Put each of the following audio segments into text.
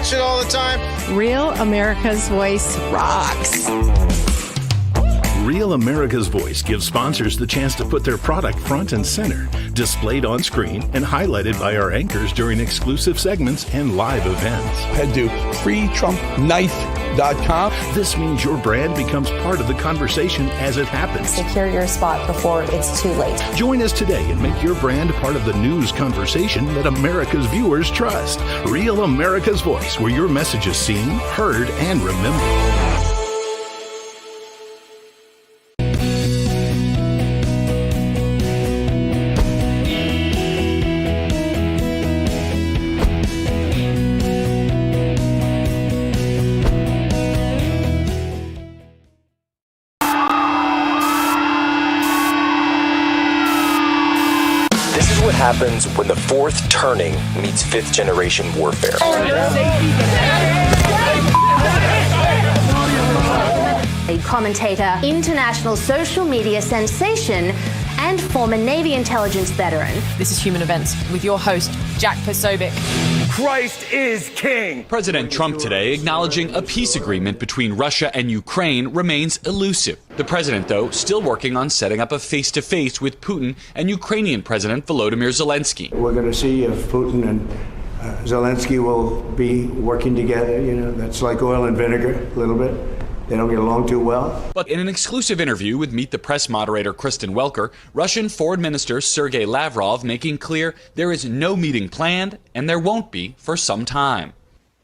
watch it all the time. Real America's Voice rocks. Real America's Voice gives sponsors the chance to put their product front and center, displayed on screen and highlighted by our anchors during exclusive segments and live events. Head to freetrumpknife.com. This means your brand becomes part of the conversation as it happens. Secure your spot before it's too late. Join us today and make your brand part of the news conversation that America's viewers trust. Real America's Voice, where your message is seen, heard, and remembered. Happens when the fourth turning meets fifth generation warfare. A commentator, international social media sensation, and former Navy intelligence veteran. This is Human Events with your host, Jack Posobiec. Christ is king. President Trump today acknowledging a peace agreement between Russia and Ukraine remains elusive. The president, though, still working on setting up a face-to-face with Putin and Ukrainian President Volodymyr Zelensky. We're going to see if Putin and Zelensky will be working together. You know, that's like oil and vinegar a little bit. They don't get along too well. But in an exclusive interview with Meet the Press moderator Kristen Welker, Russian Foreign Minister Sergei Lavrov making clear there is no meeting planned and there won't be for some time.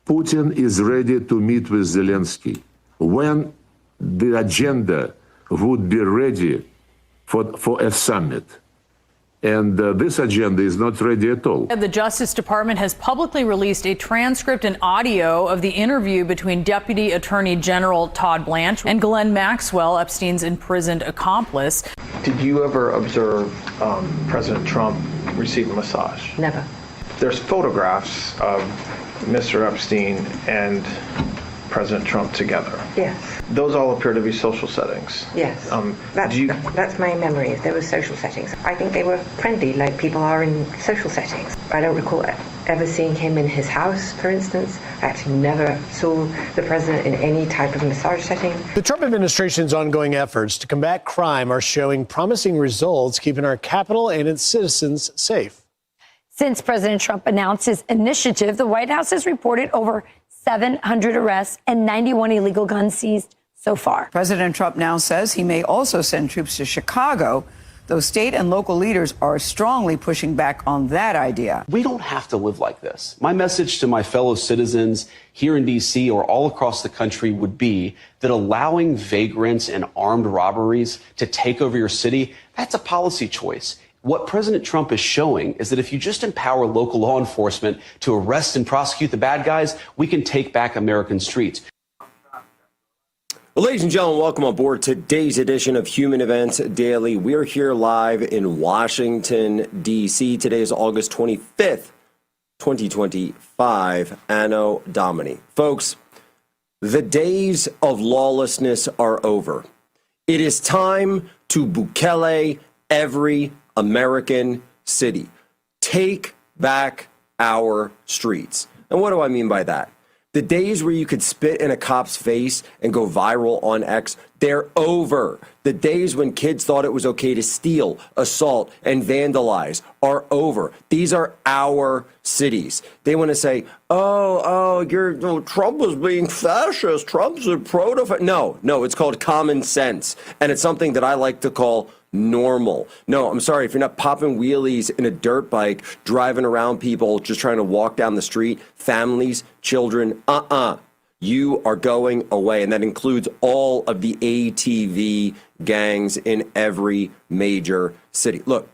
Putin is ready to meet with Zelensky when the agenda would be ready for a summit. And this agenda is not ready at all. The Justice Department has publicly released a transcript and audio of the interview between Deputy Attorney General Todd Blanche and Ghislaine Maxwell, Epstein's imprisoned accomplice. Did you ever observe President Trump receive a massage? Never. There's photographs of Mr. Epstein and President Trump together. Yes. Those all appear to be social settings. Yes. That's my memory. There were social settings. I think they were friendly, like people are in social settings. I don't recall ever seeing him in his house, for instance. I actually never saw the president in any type of massage setting. The Trump administration's ongoing efforts to combat crime are showing promising results, keeping our capital and its citizens safe. Since President Trump announced his initiative, the White House has reported over 700 arrests and 91 illegal guns seized so far. President Trump now says he may also send troops to Chicago, though state and local leaders are strongly pushing back on that idea. We don't have to live like this. My message to my fellow citizens here in D.C. or all across the country would be that allowing vagrants and armed robberies to take over your city, that's a policy choice. What President Trump is showing is that if you just empower local law enforcement to arrest and prosecute the bad guys, we can take back American streets. Well, ladies and gentlemen, welcome aboard today's edition of Human Events Daily. We're here live in Washington, D.C. Today is August 25th, 2025, Anno Domini. Folks, the days of lawlessness are over. It is time to Bukele every American city. Take back our streets. And what do I mean by that? The days where you could spit in a cop's face and go viral on X, they're over. The days when kids thought it was okay to steal, assault, and vandalize are over. These are our cities. They want to say, Trump was being fascist. Trump's a No, it's called common sense. And it's something that I like to call normal. No, I'm sorry, if you're not popping wheelies in a dirt bike, driving around people, just trying to walk down the street, families, children, you are going away. And that includes all of the ATV gangs in every major city. Look,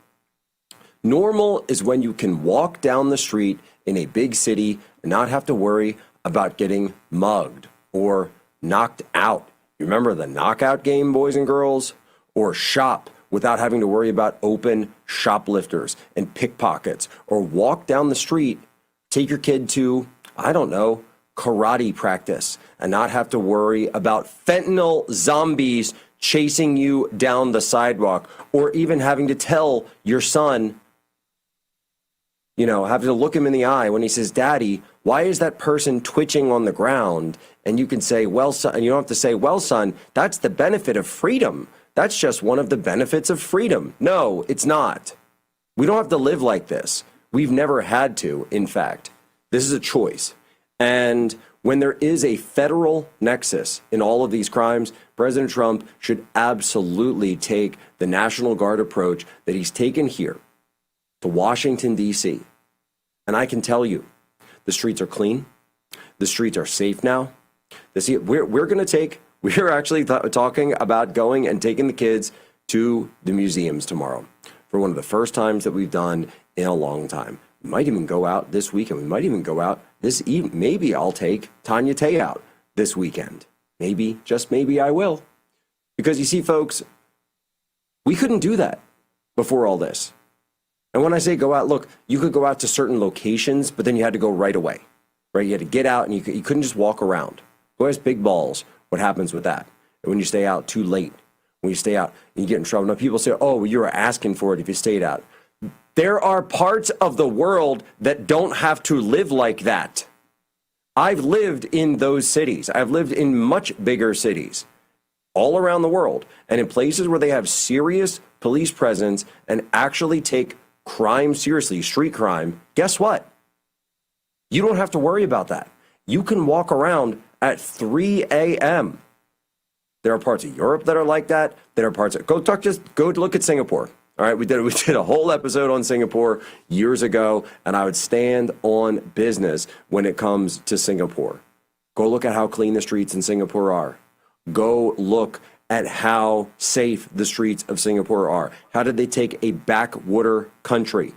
normal is when you can walk down the street in a big city and not have to worry about getting mugged or knocked out. You remember the knockout game, boys and girls? Or shop without having to worry about open shoplifters and pickpockets, or walk down the street, take your kid to, I don't know, karate practice and not have to worry about fentanyl zombies chasing you down the sidewalk, or even having to tell your son, having to look him in the eye when he says, Daddy, Why is that person twitching on the ground? And you can say, well, son, and you don't have to say, well, son, that's the benefit of freedom. That's just one of the benefits of freedom. No, it's not. We don't have to live like this. We've never had to, in fact. This is a choice. And when there is a federal nexus in all of these crimes, President Trump should absolutely take the National Guard approach that he's taken here to Washington, D.C. And I can tell you, the streets are clean. The streets are safe now. We're actually talking about going and taking the kids to the museums tomorrow for one of the first times that we've done in a long time. We might even go out this weekend. We might even go out this evening. Maybe I'll take Tanya Tay out this weekend. Maybe, just maybe I will. Because you see, folks, we couldn't do that before all this. And when I say go out, look, you could go out to certain locations, but then you had to go right away, right? You had to get out and you couldn't just walk around. Go ask Big Balls what happens with that. And when you stay out too late, when you stay out and you get in trouble. Now people say, oh, you were asking for it if you stayed out. There are parts of the world that don't have to live like that. I've lived in those cities. I've lived in much bigger cities all around the world and in places where they have serious police presence and actually take crime seriously, street crime. Guess what? You don't have to worry about that. You can walk around at 3 a.m. There are parts of Europe that are like that. There are parts of, go look at Singapore. All right, we did a whole episode on Singapore years ago, and I would stand on business when it comes to Singapore. Go look at how clean the streets in Singapore are. Go look at how safe the streets of Singapore are. How did they take a backwater country,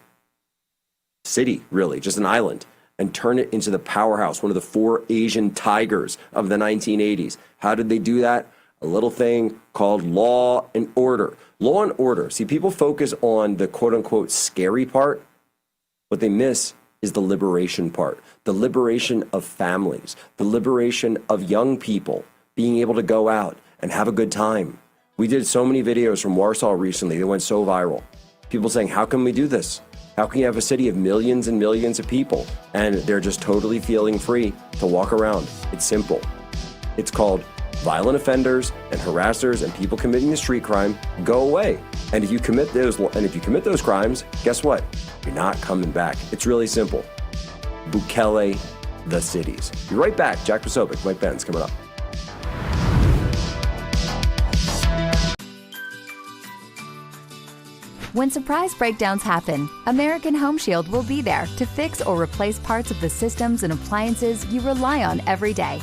city really, just an island, and turn it into the powerhouse, one of the 4 Asian tigers of the 1980s? How did they do that? A little thing called law and order. Law and order. See, people focus on the quote-unquote scary part. What they miss is the liberation part. The liberation of families. The liberation of young people being able to go out and have a good time. We did so many videos from Warsaw recently that went so viral. People saying, how can we do this? How can you have a city of millions and millions of people and they're just totally feeling free to walk around? It's simple. It's called violent offenders and harassers and people committing the street crime go away. And if you commit those crimes, guess what? You're not coming back. It's really simple. Bukele the cities. Be right back. Jack Posobiec, Mike Benz coming up. When surprise breakdowns happen, American Home Shield will be there to fix or replace parts of the systems and appliances you rely on every day.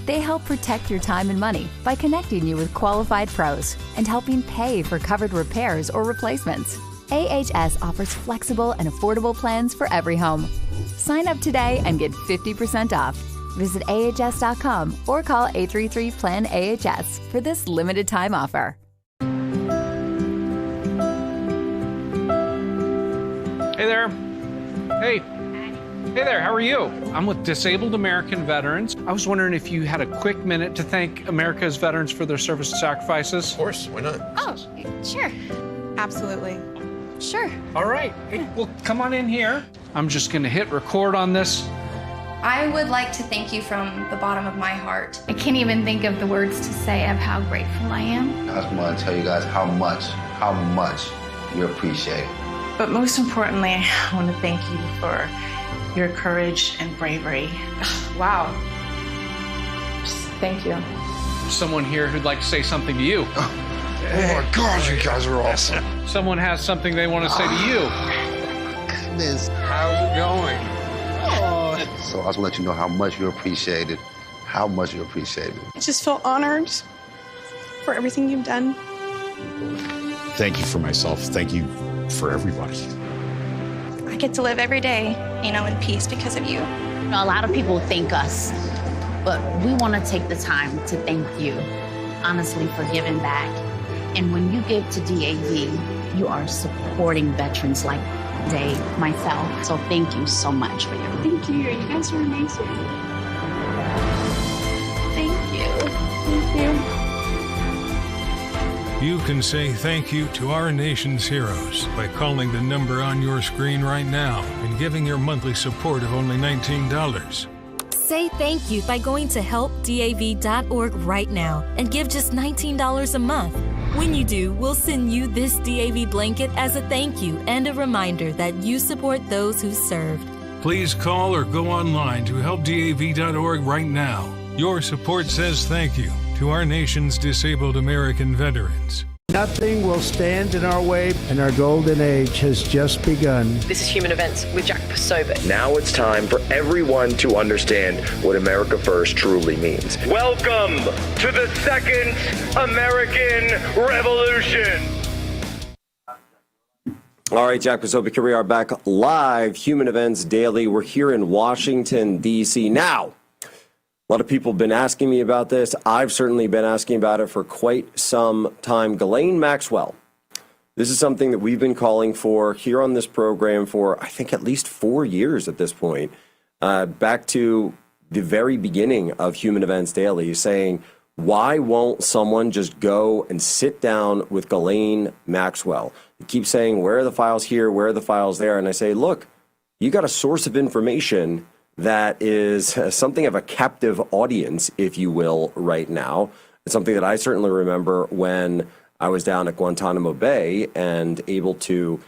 They help protect your time and money by connecting you with qualified pros and helping pay for covered repairs or replacements. AHS offers flexible and affordable plans for every home. Sign up today and get 50% off. Visit ahs.com or call 833-PLAN-AHS for this limited time offer. Hey there. Hey. Hey there, how are you? I'm with Disabled American Veterans. I was wondering if you had a quick minute to thank America's veterans for their service and sacrifices. Of course, why not? Oh, sure. Absolutely. Sure. All right. Hey, well, come on in here. I'm just going to hit record on this. I would like to thank you from the bottom of my heart. I can't even think of the words to say of how grateful I am. I just want to tell you guys how much you appreciate it. But most importantly, I want to thank you for your courage and bravery. Wow. Just thank you. Someone here who'd like to say something to you. Oh my God, you guys are awesome. Someone has something they want to say to you. Goodness, how's it going? Oh. So I just want to let you know how much you appreciate it. How much you appreciate it. I just feel honored for everything you've done. Thank you for myself. Thank you for everybody. I get to live every day, in peace because of you. A lot of people thank us, but we want to take the time to thank you, honestly, for giving back. And when you give to DAV, you are supporting veterans like Dave, myself. So thank you so much for your. Thank you. You guys are amazing. Thank you. Thank you. You can say thank you to our nation's heroes by calling the number on your screen right now and giving your monthly support of only $19. Say thank you by going to helpdav.org right now and give just $19 a month. When you do, we'll send you this DAV blanket as a thank you and a reminder that you support those who served. Please call or go online to helpdav.org right now. Your support says thank you to our nation's disabled American veterans. Nothing will stand in our way, and our golden age has just begun. This is Human Events with Jack Posobiec. Now it's time for everyone to understand what America First truly means. Welcome to the Second American Revolution. All right, Jack Posobiec, here we are back live, Human Events Daily. We're here in Washington, D.C. Now, a lot of people have been asking me about this. I've certainly been asking about it for quite some time. Ghislaine Maxwell. This is something that we've been calling for here on this program for, I think, at least 4 years at this point. Back to the very beginning of Human Events Daily, saying, why won't someone just go and sit down with Ghislaine Maxwell? You keep saying, where are the files here? Where are the files there? And I say, look, you got a source of information that is something of a captive audience, if you will, right now. It's something that I certainly remember when I was down at Guantanamo Bay and able to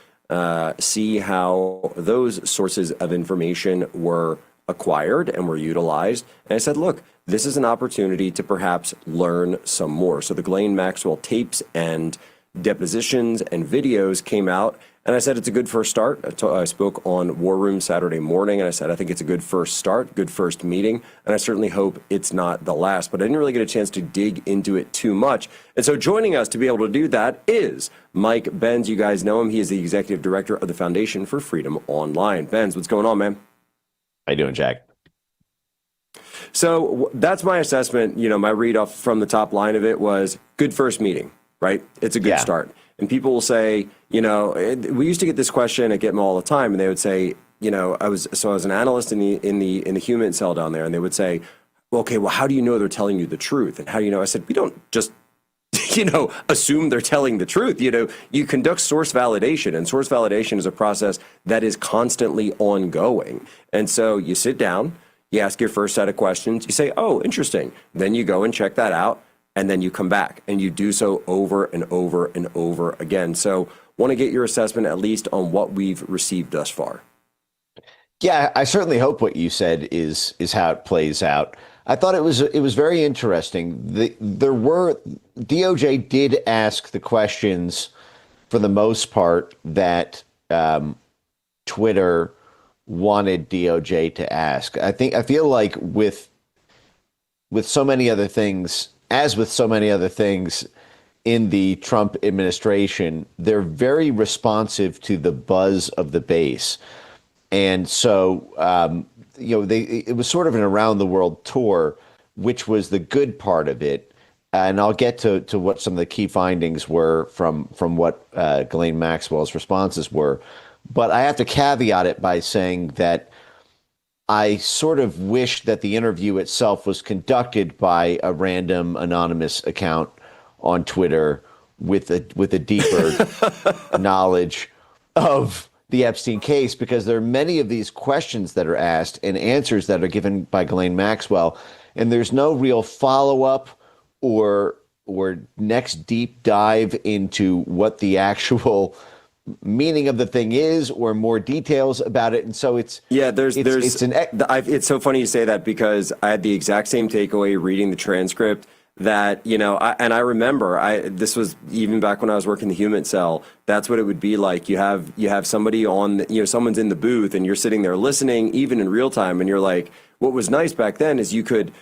see how those sources of information were acquired and were utilized. And I said, look, this is an opportunity to perhaps learn some more. So the Ghislaine Maxwell tapes and depositions and videos came out, and I said it's a good first start. I spoke on War Room Saturday morning, and I said I think it's a good first start, good first meeting, and I certainly hope it's not the last. But I didn't really get a chance to dig into it too much. And so joining us to be able to do that is Mike Benz. You guys know him. He is the executive director of the Foundation for Freedom Online. Benz, what's going on, man? How you doing, Jack? So that's my assessment. You know, my read off from the top line of it was good first meeting. Right? It's a good start. And people will say, you know, we used to get this question at Gitmo all the time, and they would say, you know, I was an analyst in the human cell down there, and they would say, well, okay, well, how do you know they're telling you the truth? And how do you know? I said, we don't just, you know, assume they're telling the truth. You know, you conduct source validation, and source validation is a process that is constantly ongoing. And so you sit down, you ask your first set of questions, you say, oh, interesting. Then you go and check that out. And then you come back and you do so over and over and over again. So want to get your assessment at least on what we've received thus far. Yeah, I certainly hope what you said is how it plays out. I thought it was very interesting. DOJ did ask the questions for the most part that Twitter wanted DOJ to ask. I feel like with so many other things, as with so many other things in the Trump administration, they're very responsive to the buzz of the base. And so, you know, it was sort of an around the world tour, which was the good part of it. And I'll get to what some of the key findings were from what Ghislaine Maxwell's responses were. But I have to caveat it by saying that I sort of wish that the interview itself was conducted by a random anonymous account on Twitter with a deeper knowledge of the Epstein case, because there are many of these questions that are asked and answers that are given by Ghislaine Maxwell, and there's no real follow-up or next deep dive into what the actual meaning of the thing is, or more details about it. And so it's so funny you say that, because I had the exact same takeaway reading the transcript that, you know, I remember this was even back when I was working the human cell. That's what it would be like. You have somebody on, you know, someone's in the booth and you're sitting there listening even in real time. And you're like, what was nice back then is you could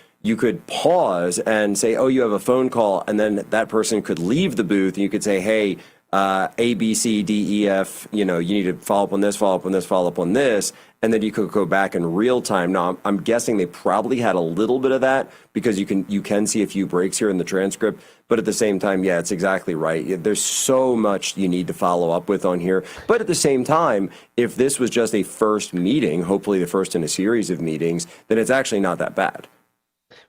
pause and say, oh, you have a phone call. And then that person could leave the booth and you could say, hey, A, B, C, D, E, F, you know, you need to follow up on this, follow up on this, follow up on this. And then you could go back in real time. Now, I'm guessing they probably had a little bit of that, because you can see a few breaks here in the transcript. But at the same time, yeah, it's exactly right. There's so much you need to follow up with on here. But at the same time, if this was just a first meeting, hopefully the first in a series of meetings, then it's actually not that bad.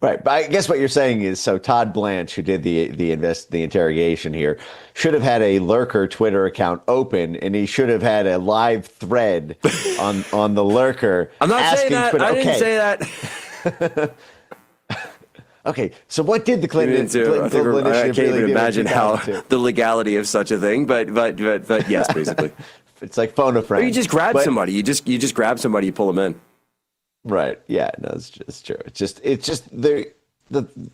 Right, but I guess what you're saying is, so Todd Blanche, who did the interrogation here, should have had a lurker Twitter account open, and he should have had a live thread on the lurker. I'm not saying that. Twitter, I didn't okay. say that. Okay, so what did the Clinton I can't even imagine how the legality of such a thing, but yes, basically. It's like phone a friend. Or you just grab somebody. You just grab somebody. You pull them in. Right. Yeah. No, it's true. It's just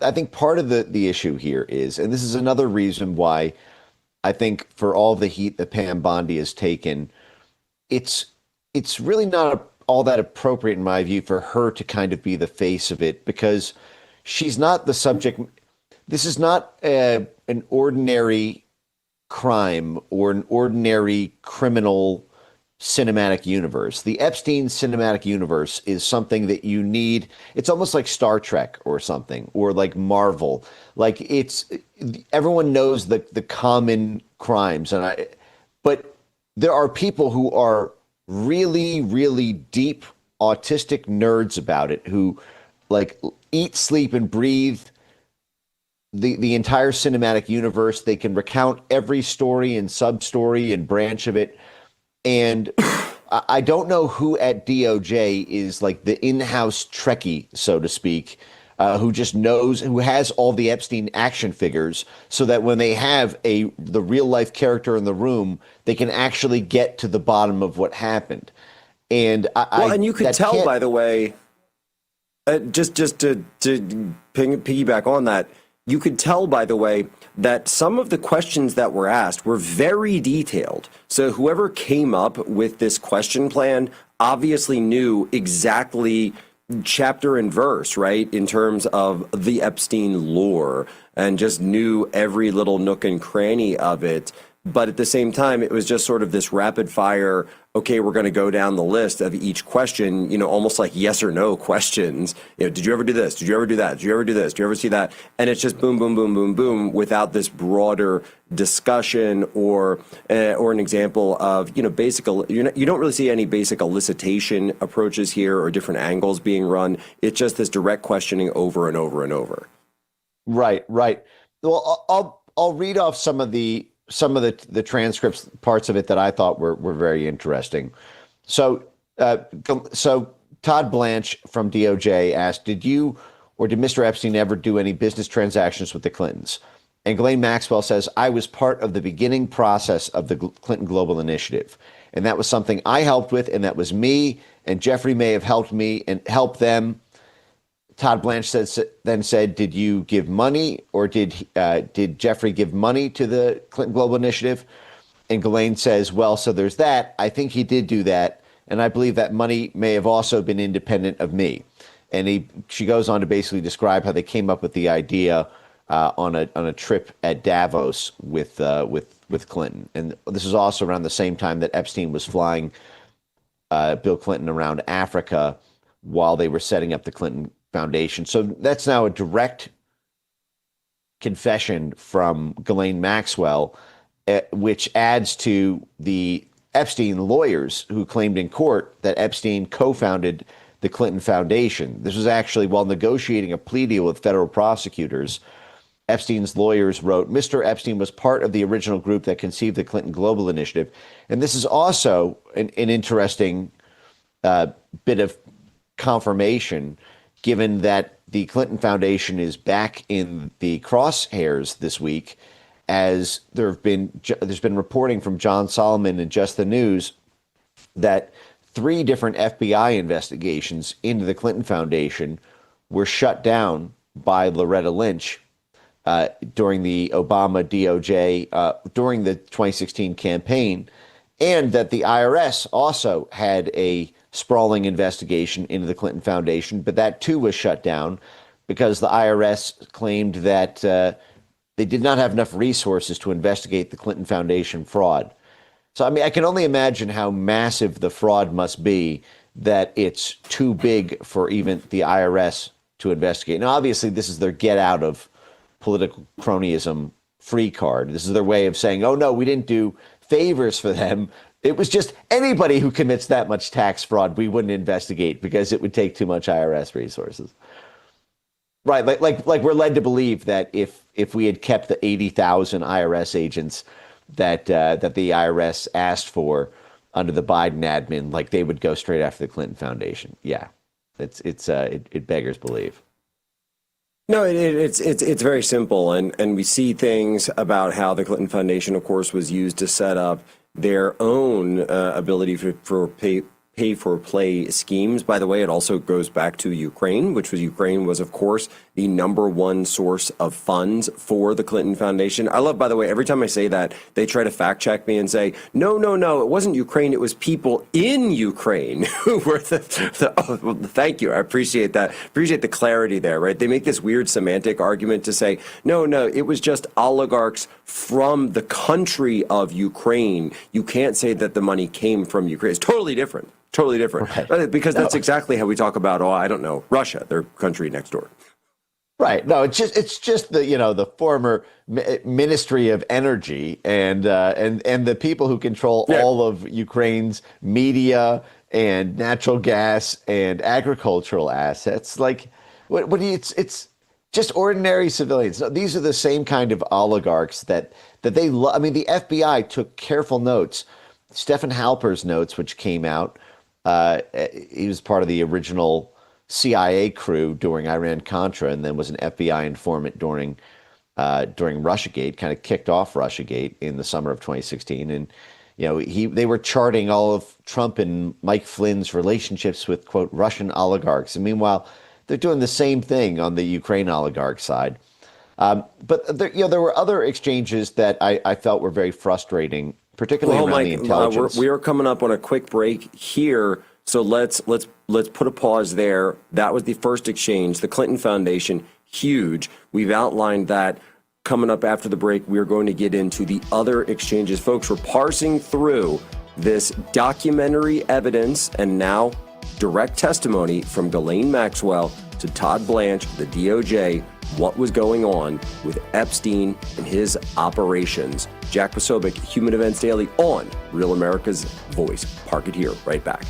I think part of the issue here is, and this is another reason why I think for all the heat that Pam Bondi has taken, it's really not all that appropriate in my view for her to kind of be the face of it, because she's not the subject. This is not an ordinary crime or an ordinary criminal cinematic universe. The Epstein cinematic universe is something that you need. It's almost like Star Trek or something, or like Marvel. Like everyone knows the common crimes, but there are people who are really, really deep autistic nerds about it, who like eat, sleep, and breathe the entire cinematic universe. They can recount every story and sub-story and branch of it. And I don't know who at DOJ is like the in-house Trekkie, so to speak, who just knows, who has all the Epstein action figures, so that when they have the real-life character in the room, they can actually get to the bottom of what happened. And and you could tell, by the way, just to piggyback on that, you could tell, by the way, that some of the questions that were asked were very detailed. So whoever came up with this question plan obviously knew exactly chapter and verse, right, in terms of the Epstein lore, and just knew every little nook and cranny of it. But at the same time, it was just sort of this rapid fire, okay, we're going to go down the list of each question, almost like yes or no questions. Did you ever do this? Did you ever do that? Did you ever do this? Did you ever see that? And it's just boom, boom, boom, boom, boom, without this broader discussion or an example of, basic, you don't really see any basic elicitation approaches here or different angles being run. It's just this direct questioning over and over and over. Right. Well, I'll read off some of the transcripts, parts of it that I thought were very interesting. So Todd Blanche from DOJ asked, did you or did Mr. Epstein ever do any business transactions with the Clintons? And Ghislaine Maxwell says, I was part of the beginning process of the Clinton Global Initiative. And that was something I helped with, and that was me, and Jeffrey may have helped me and helped them. Todd Blanche then said, did you give money, or did Jeffrey give money to the Clinton Global Initiative? And Ghislaine says, well, so there's that. I think he did do that. And I believe that money may have also been independent of me. And she goes on to basically describe how they came up with the idea on a trip at Davos with Clinton. And this is also around the same time that Epstein was flying Bill Clinton around Africa while they were setting up the Clinton Foundation. So that's now a direct confession from Ghislaine Maxwell, which adds to the Epstein lawyers who claimed in court that Epstein co-founded the Clinton Foundation. This was actually while negotiating a plea deal with federal prosecutors. Epstein's lawyers wrote, Mr. Epstein was part of the original group that conceived the Clinton Global Initiative. And this is also an interesting bit of confirmation, given that the Clinton Foundation is back in the crosshairs this week, as there's been reporting from John Solomon and Just the News that 3 different FBI investigations into the Clinton Foundation were shut down by Loretta Lynch during the Obama DOJ, during the 2016 campaign, and that the IRS also had a sprawling investigation into the Clinton Foundation, but that too was shut down because the IRS claimed that they did not have enough resources to investigate the Clinton Foundation fraud. So, I mean, I can only imagine how massive the fraud must be that it's too big for even the IRS to investigate. Now, obviously, this is their get out of political cronyism free card. This is their way of saying, oh, no, we didn't do favors for them. It was just anybody who commits that much tax fraud, we wouldn't investigate because it would take too much IRS resources. Right, like we're led to believe that if we had kept the 80,000 IRS agents that the IRS asked for under the Biden admin, like they would go straight after the Clinton Foundation. Yeah, it beggars belief. No, it's very simple, and we see things about how the Clinton Foundation, of course, was used to set up their own ability for pay for play schemes. By the way, it also goes back to Ukraine, Ukraine was, of course, the number one source of funds for the Clinton Foundation. I love, by the way, every time I say that, they try to fact check me and say, no, it wasn't Ukraine. It was people in Ukraine who were well, thank you. I appreciate that. Appreciate the clarity there, right? They make this weird semantic argument to say, no, it was just oligarchs from the country of Ukraine. You can't say that the money came from Ukraine. It's totally different. Totally different. Right. Because that's exactly how we talk about, Russia, their country next door. Right. No, it's just the former Ministry of Energy and the people who control all of Ukraine's media and natural gas and agricultural assets. Like, it's just ordinary civilians. These are the same kind of oligarchs that they love. I mean, the FBI took careful notes. Stephen Halper's notes, which came out. He was part of the original CIA crew during Iran-Contra, and then was an FBI informant during Russiagate. Kind of kicked off Russiagate in the summer of 2016, and they were charting all of Trump and Mike Flynn's relationships with quote Russian oligarchs, and meanwhile they're doing the same thing on the Ukraine oligarch side. But there were other exchanges that I felt were very frustrating. Particularly around the intelligence. We are coming up on a quick break here, so let's put a pause there. That was the first exchange, the Clinton Foundation, huge. We've outlined that. Coming up after the break, we are going to get into the other exchanges. Folks, we're parsing through this documentary evidence and now direct testimony from Ghislaine Maxwell to Todd Blanche, the DOJ, what was going on with Epstein and his operations. Jack Posobiec, Human Events Daily on Real America's Voice. Park it here, right back.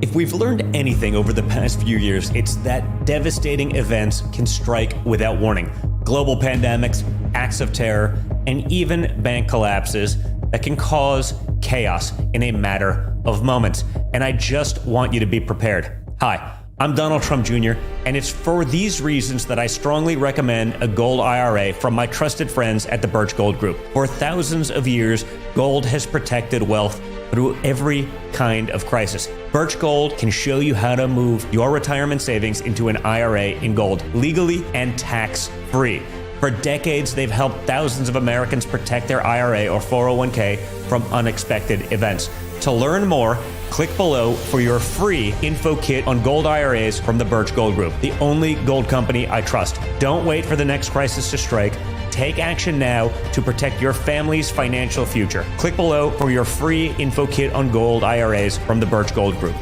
If we've learned anything over the past few years, it's that devastating events can strike without warning. Global pandemics, acts of terror, and even bank collapses that can cause chaos in a matter of moments. And I just want you to be prepared. Hi, I'm Donald Trump Jr., and it's for these reasons that I strongly recommend a gold IRA from my trusted friends at the Birch Gold Group. For thousands of years, gold has protected wealth through every kind of crisis. Birch Gold can show you how to move your retirement savings into an IRA in gold, legally and tax-free. For decades, they've helped thousands of Americans protect their IRA or 401k from unexpected events. To learn more, click below for your free info kit on gold IRAs from the Birch Gold Group, the only gold company I trust. Don't wait for the next crisis to strike. Take action now to protect your family's financial future. Click below for your free info kit on gold IRAs from the Birch Gold Group.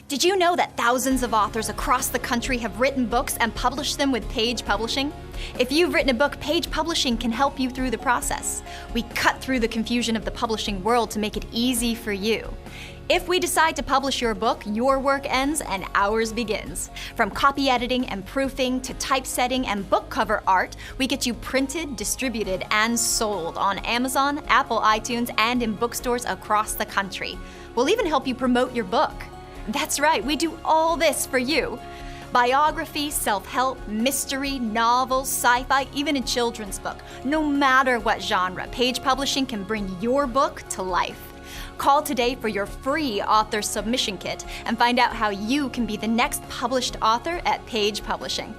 Did you know that thousands of authors across the country have written books and published them with Page Publishing? If you've written a book, Page Publishing can help you through the process. We cut through the confusion of the publishing world to make it easy for you. If we decide to publish your book, your work ends and ours begins. From copy editing and proofing to typesetting and book cover art, we get you printed, distributed, and sold on Amazon, Apple iTunes, and in bookstores across the country. We'll even help you promote your book. That's right, we do all this for you. Biography, self-help, mystery, novels, sci-fi, even a children's book. No matter what genre, Page Publishing can bring your book to life. Call today for your free author submission kit and find out how you can be the next published author at Page Publishing.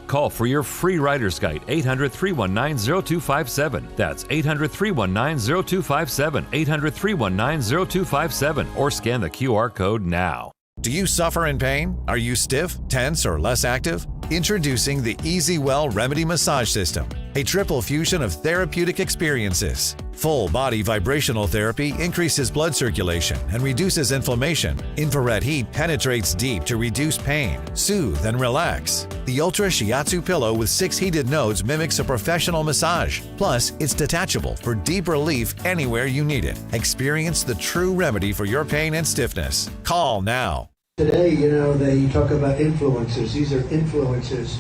Call for your free writer's guide, 800-319-0257. That's 800-319-0257, 800-319-0257, or scan the QR code now. Do you suffer in pain? Are you stiff, tense, or less active? Introducing the EasyWell Remedy Massage System. a triple fusion of therapeutic experiences. Full body vibrational therapy increases blood circulation and reduces inflammation. Infrared heat penetrates deep to reduce pain, soothe, and relax. The Ultra Shiatsu pillow with 6 heated nodes mimics a professional massage. Plus, it's detachable for deep relief anywhere you need it. Experience the true remedy for your pain and stiffness. Call now. Today, they talk about influencers. These are influencers,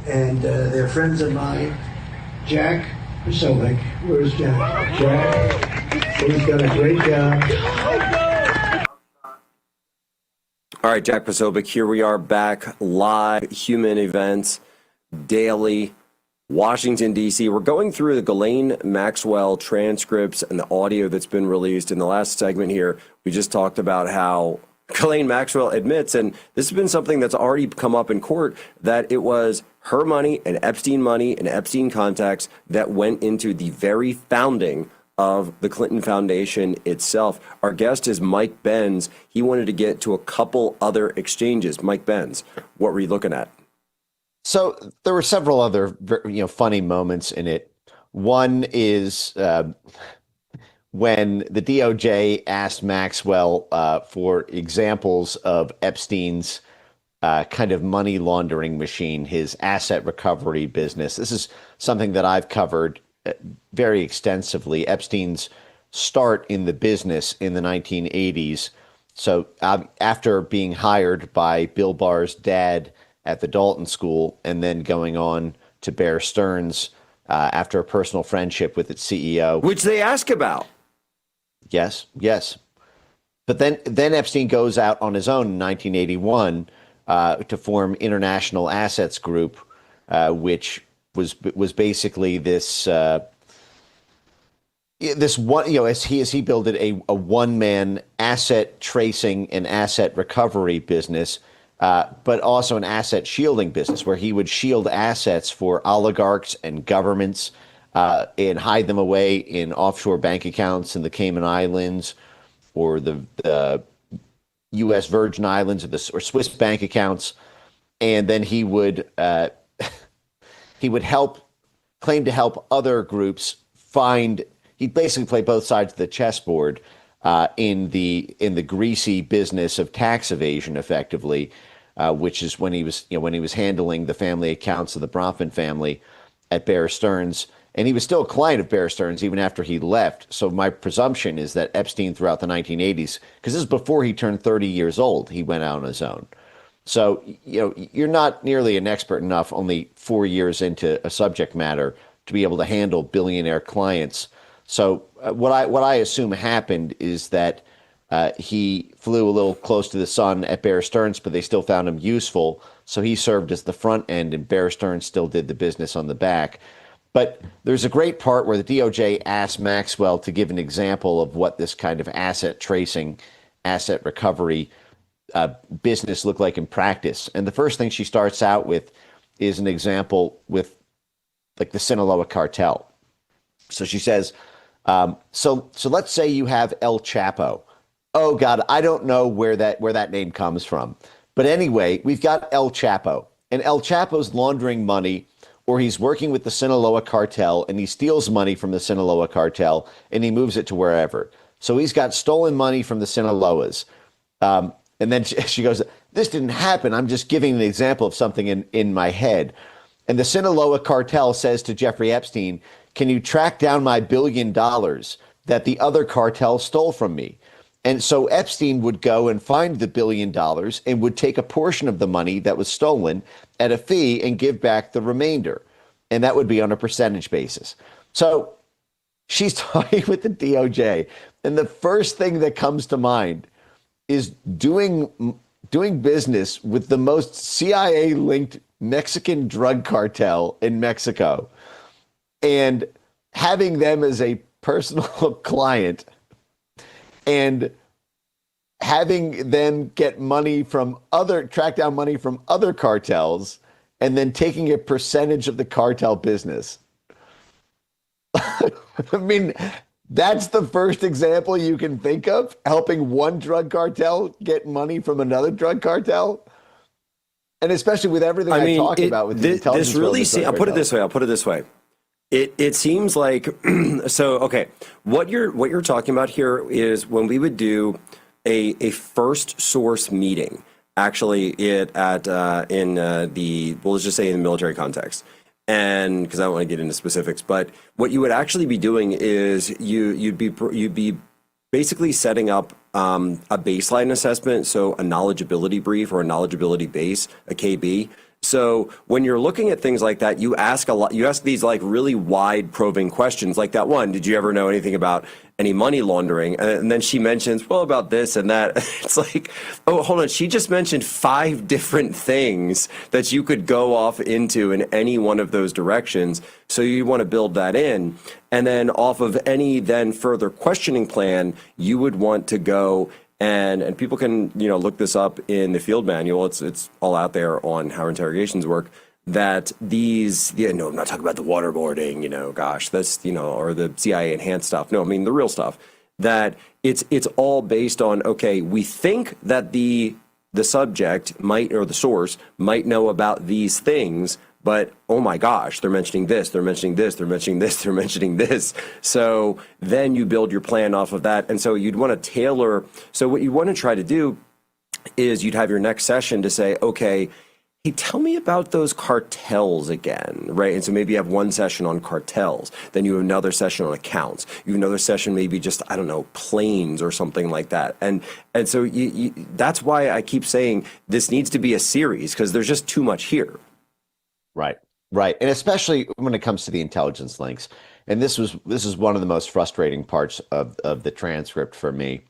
and they're friends of mine. Jack Posobiec. Where's Jack? Jack, he's done a great job. All right, Jack Posobiec, here we are back live, Human Events, daily, Washington, D.C. We're going through the Ghislaine Maxwell transcripts and the audio that's been released. In the last segment here, we just talked about how Ghislaine Maxwell admits, and this has been something that's already come up in court, that it was her money and Epstein contacts that went into the very founding of the Clinton Foundation itself. Our guest is Mike Benz. He wanted to get to a couple other exchanges. Mike Benz, what were you looking at? So there were several other funny moments in it. One is when the DOJ asked Maxwell for examples of Epstein's kind of money laundering machine, his asset recovery business. This is something that I've covered very extensively. Epstein's start in the business in the 1980s. So after being hired by Bill Barr's dad at the Dalton School and then going on to Bear Stearns after a personal friendship with its CEO. Which they ask about. Yes. But then Epstein goes out on his own in 1981 to form International Assets Group, which was basically this one, as he built it, a one-man asset tracing and asset recovery business, but also an asset shielding business where he would shield assets for oligarchs and governments and hide them away in offshore bank accounts in the Cayman Islands or the U.S. Virgin Islands or Swiss bank accounts, and then he would claim to help other groups find. He'd basically play both sides of the chessboard in the greasy business of tax evasion, effectively, which is when he was handling the family accounts of the Bronfman family at Bear Stearns. And he was still a client of Bear Stearns even after he left. So my presumption is that Epstein throughout the 1980s, because this is before he turned 30 years old, he went out on his own. So, you're not nearly an expert enough only 4 years into a subject matter to be able to handle billionaire clients. So what I assume happened is that he flew a little close to the sun at Bear Stearns, but they still found him useful. So he served as the front end and Bear Stearns still did the business on the back. But there's a great part where the DOJ asked Maxwell to give an example of what this kind of asset tracing, asset recovery business looked like in practice. And the first thing she starts out with is an example with like the Sinaloa cartel. So she says, so let's say you have El Chapo. Oh God, I don't know where that name comes from. But anyway, we've got El Chapo, and El Chapo's laundering money, or he's working with the Sinaloa cartel and he steals money from the Sinaloa cartel and he moves it to wherever. So he's got stolen money from the Sinaloas. And then she goes, this didn't happen. I'm just giving an example of something in my head. And the Sinaloa cartel says to Jeffrey Epstein, can you track down my $1 billion that the other cartel stole from me? And so Epstein would go and find the $1 billion and would take a portion of the money that was stolen at a fee and give back the remainder. And that would be on a percentage basis. So she's talking with the DOJ. And the first thing that comes to mind is doing business with the most CIA-linked Mexican drug cartel in Mexico and having them as a personal client and having them get money from track down money from other cartels and then taking a percentage of the cartel business. I mean, that's the first example you can think of, helping one drug cartel get money from another drug cartel. And especially with everything I talk about with the intelligence. This really I'll put it this way. It seems like so. Okay, what you're talking about here is when we would do a first source meeting. Actually, let's just say in the military context, and because I don't want to get into specifics, but what you would actually be doing is you'd be basically setting up a baseline assessment, so a knowledgeability brief or a knowledgeability base, a KB. So when you're looking at things like that, you ask these like really wide probing questions like that one. Did you ever know anything about any money laundering? And then she mentions, well, about this and that. It's like, oh, hold on. She just mentioned 5 different things that you could go off into in any one of those directions. So you want to build that in. And then off of any then further questioning plan, you would want to go and people can, look this up in the field manual. It's all out there on how interrogations work. That I'm not talking about the waterboarding, gosh, that's, or the CIA enhanced stuff. No, I mean the real stuff. That it's all based on, okay, we think that the subject might, or the source might know about these things, but oh my gosh, they're mentioning this, they're mentioning this, they're mentioning this, they're mentioning this. So then you build your plan off of that. And so you'd want to tailor. So what you want to try to do is you'd have your next session to say, okay, hey, tell me about those cartels again, right? And so maybe you have one session on cartels, then you have another session on accounts, you have another session maybe just, I don't know, planes or something like that. And so that's why I keep saying this needs to be a series, because there's just too much here. Right. And especially when it comes to the intelligence links. And this is one of the most frustrating parts of the transcript for me.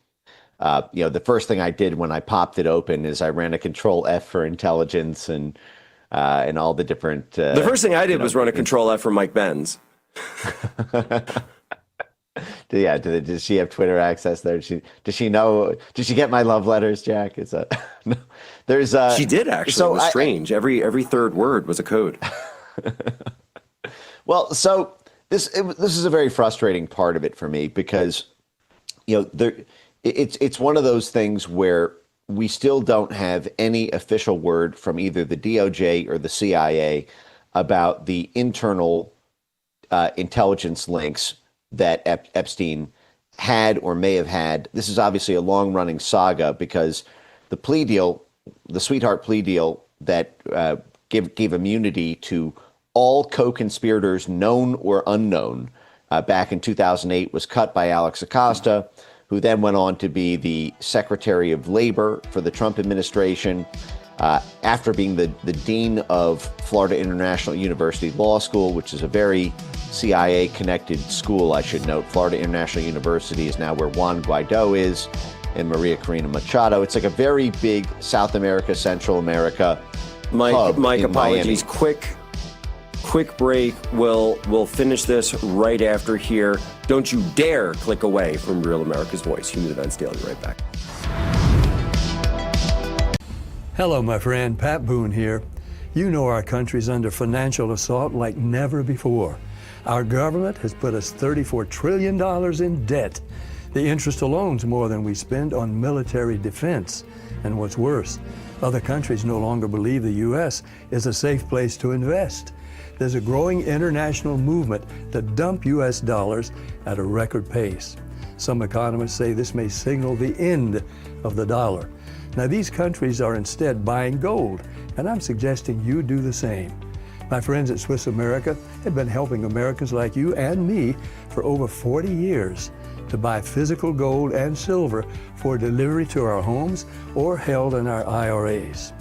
The first thing I did when I popped it open is I ran a Control F for intelligence and all the different. The first thing I did was run a Control F for Mike Benz. Does she have Twitter access there? Does she know? Did she get my love letters, Jack? No. She did actually. So it was strange. Every third word was a code. Well, so this is a very frustrating part of it for me because, it's one of those things where we still don't have any official word from either the DOJ or the CIA about the internal intelligence links that Epstein had or may have had. This is obviously a long-running saga because the plea deal, the sweetheart plea deal that gave immunity to all co-conspirators, known or unknown, back in 2008 was cut by Alex Acosta, who then went on to be the Secretary of Labor for the Trump administration, after being the dean of Florida International University Law School, which is a very CIA-connected school, I should note. Florida International University is now where Juan Guaido is and Maria Corina Machado. It's like a very big South America, Central America hub. Mike, in apologies. Miami. Quick break. We'll finish this right after here. Don't you dare click away from Real America's Voice. Human Events Daily, right back. Hello, my friend. Pat Boone here. You know our country's under financial assault like never before. Our government has put us $34 trillion in debt. The interest alone's more than we spend on military defense. And what's worse, other countries no longer believe the U.S. is a safe place to invest. There's a growing international movement to dump U.S. dollars at a record pace. Some economists say this may signal the end of the dollar. Now, these countries are instead buying gold, and I'm suggesting you do the same. My friends at Swiss America have been helping Americans like you and me for over 40 years to buy physical gold and silver for delivery to our homes or held in our IRAs.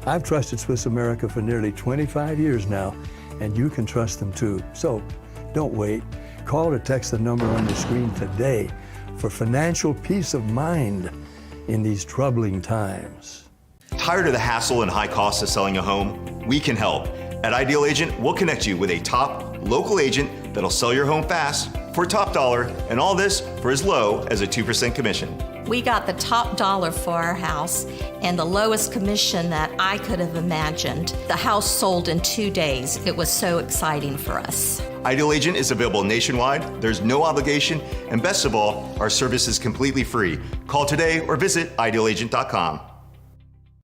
I've trusted Swiss America for nearly 25 years now, and you can trust them too. So don't wait. Call or text the number on your screen today for financial peace of mind in these troubling times. Tired of the hassle and high costs of selling a home? We can help. At Ideal Agent, we'll connect you with a top local agent that'll sell your home fast for top dollar, and all this for as low as a 2% commission. We got the top dollar for our house and the lowest commission that I could have imagined. The house sold in 2 days. It was so exciting for us. Ideal Agent is available nationwide. There's no obligation, and best of all, our service is completely free. Call today or visit idealagent.com.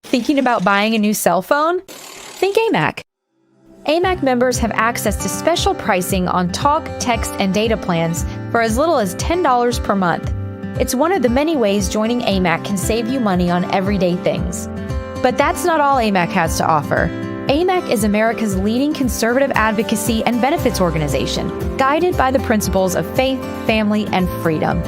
Thinking about buying a new cell phone? Think AMAC. AMAC members have access to special pricing on talk, text, and data plans for as little as $10 per month. It's one of the many ways joining AMAC can save you money on everyday things. But that's not all AMAC has to offer. AMAC is America's leading conservative advocacy and benefits organization, guided by the principles of faith, family, and freedom.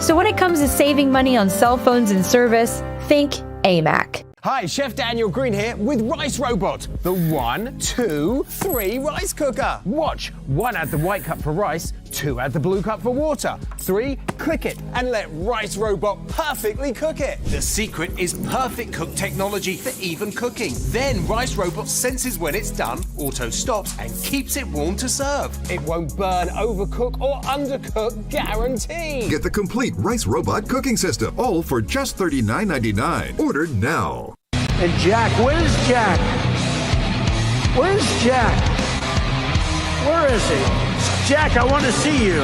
So when it comes to saving money on cell phones and service, think AMAC. Hi, Chef Daniel Green here with Rice Robot, the 1, 2, 3 rice cooker. Watch, 1 add the white cup for rice, 2 add the blue cup for water, 3 click it and let Rice Robot perfectly cook it. The secret is perfect cook technology for even cooking. Then Rice Robot senses when it's done, auto stops and keeps it warm to serve. It won't burn, overcook or undercook, guaranteed. Get the complete Rice Robot cooking system, all for just $39.99. Order now. And Jack, where's Jack? Where's Jack? Where is he? Jack, I want to see you.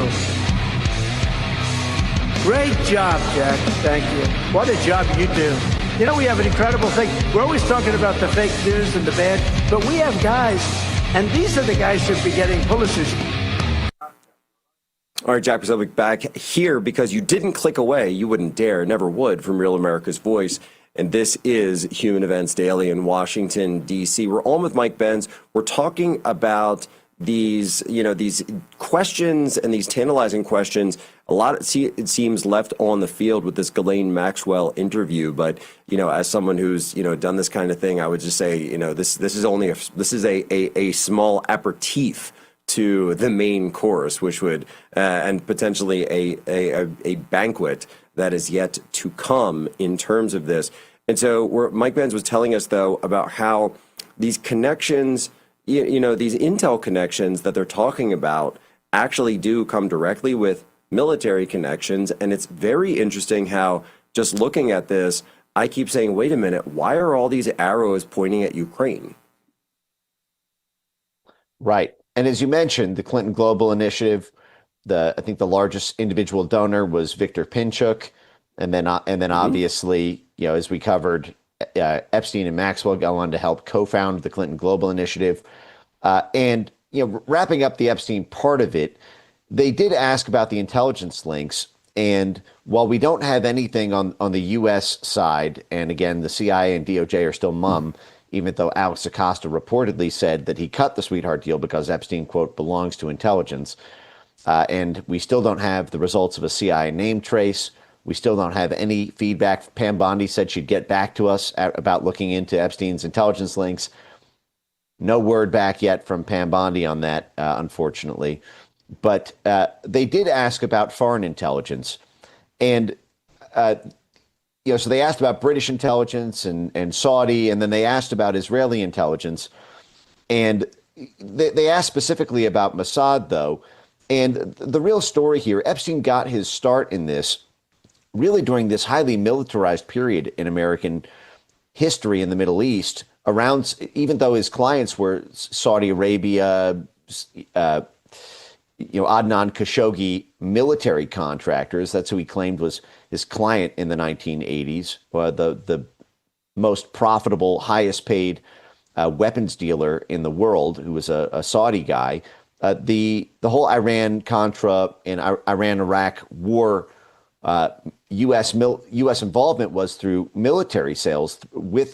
Great job, Jack. Thank you. What a job you do. You know, we have an incredible thing. We're always talking about the fake news and the bad, but we have guys, and these are the guys who should be getting Pulitzers. All right, Jack Posobiec back here because you didn't click away. You wouldn't dare, never would, from Real America's Voice. And this is Human Events Daily in Washington, D.C. We're on with Mike Benz. We're talking about these questions and these tantalizing questions. A lot, it seems, left on the field with this Ghislaine Maxwell interview. But, as someone who's, done this kind of thing, I would just say, this is a small aperitif to the main course, which would, and potentially a banquet that is yet to come in terms of this. And so Mike Benz was telling us, though, about how these connections, these intel connections that they're talking about actually do come directly with military connections. And it's very interesting how, just looking at this, I keep saying, wait a minute, why are all these arrows pointing at Ukraine? Right. And as you mentioned, the Clinton Global Initiative, I think the largest individual donor was Victor Pinchuk, and then obviously, as we covered, Epstein and Maxwell go on to help co-found the Clinton Global Initiative, and wrapping up the Epstein part of it, they did ask about the intelligence links, and while we don't have anything on the U.S. side, and again, the CIA and DOJ are still mum, even though Alex Acosta reportedly said that he cut the sweetheart deal because Epstein, quote, belongs to intelligence. And we still don't have the results of a CIA name trace. We still don't have any feedback. Pam Bondi said she'd get back to us about looking into Epstein's intelligence links. No word back yet from Pam Bondi on that, unfortunately. But they did ask about foreign intelligence. And, so they asked about British intelligence and Saudi, and then they asked about Israeli intelligence. And they asked specifically about Mossad, though. And the real story here, Epstein got his start in this really during this highly militarized period in American history in the Middle East, even though his clients were Saudi Arabia, Adnan Khashoggi military contractors. That's who he claimed was his client in the 1980s, the most profitable, highest paid weapons dealer in the world, who was a Saudi guy. The whole Iran-Contra and Iran-Iraq war, U.S. involvement was through military sales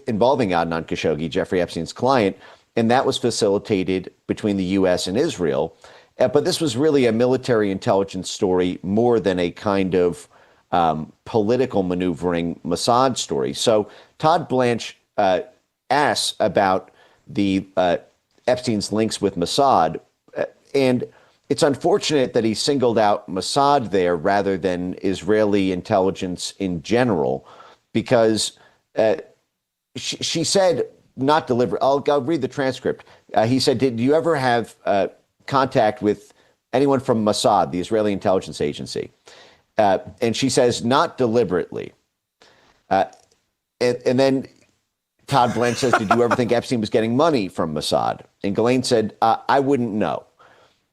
involving Adnan Khashoggi, Jeffrey Epstein's client, and that was facilitated between the U.S. and Israel. But this was really a military intelligence story more than a kind of political maneuvering Mossad story. So Todd Blanche asks about the Epstein's links with Mossad, and it's unfortunate that he singled out Mossad there rather than Israeli intelligence in general, because she said, not deliberate. I'll read the transcript. He said, did you ever have contact with anyone from Mossad, the Israeli intelligence agency? And she says, not deliberately. And then Todd Blanche says, did you ever think Epstein was getting money from Mossad? And Ghislaine said, I wouldn't know.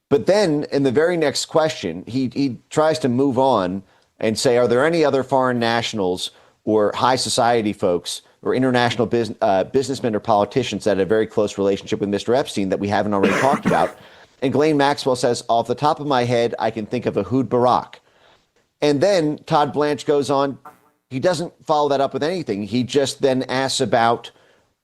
But then in the very next question, he tries to move on and say, are there any other foreign nationals or high society folks or international businessmen or politicians that had a very close relationship with Mr. Epstein that we haven't already talked about. And Ghislaine Maxwell says, off the top of my head, I can think of Ehud Barak. And then Todd Blanche goes on. He doesn't follow that up with anything. He just then asks about